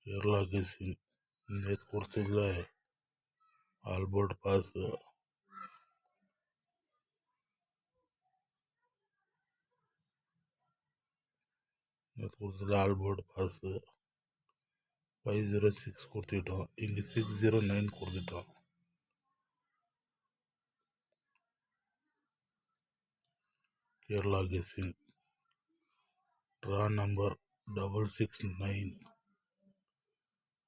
Kerala guessing. Net Kursilla. Albert Pass. Net Kursilla Albert Pass. 506 Kurtita. Ing 609 Kurtita. Kerala guessing. Draw number 669.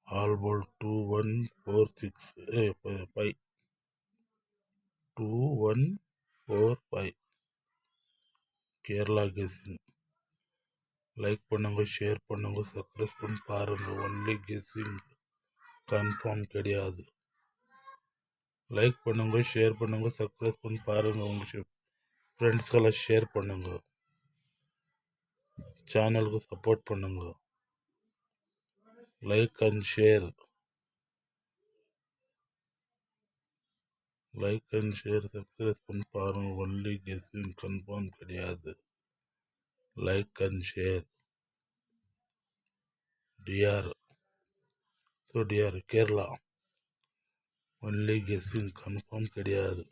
Albert 2146. 2145. Kerala guessing. Like பண்ணுங்க, share பண்ணுங்க, subscribe பண்ணி பாருங்க. Only guessing, confirm கிடையாது. Like பண்ணுங்க, share பண்ணுங்க, subscribe பண்ணி பாருங்க. உங்கள் ஃப்ரெண்ட்ஸ்க்கெல்லாம் ஷேர் பண்ணுங்க. சேனலுக்கு சப்போர்ட் பண்ணுங்க. Like and share. Like and share, subscribe பண்ணி பாருங்க. ஒன்லி கெஸ்ஸிங், கன்ஃபார்ம் கிடையாது. Like and share. TR Kerala. Only guessing, confirm கிடையாது.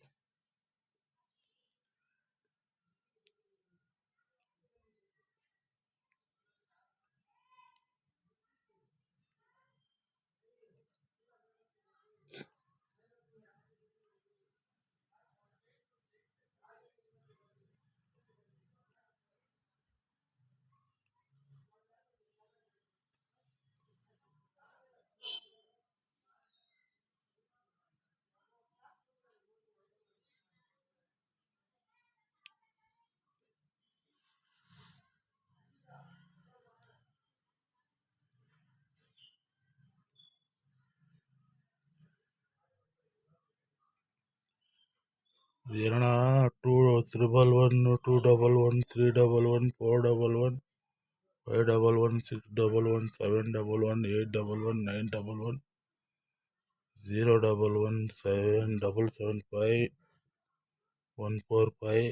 இது என்னன்னா 211 211 311 411 511 611 711 811 911 011 775 145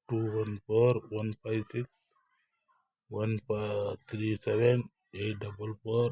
214 156 137 844.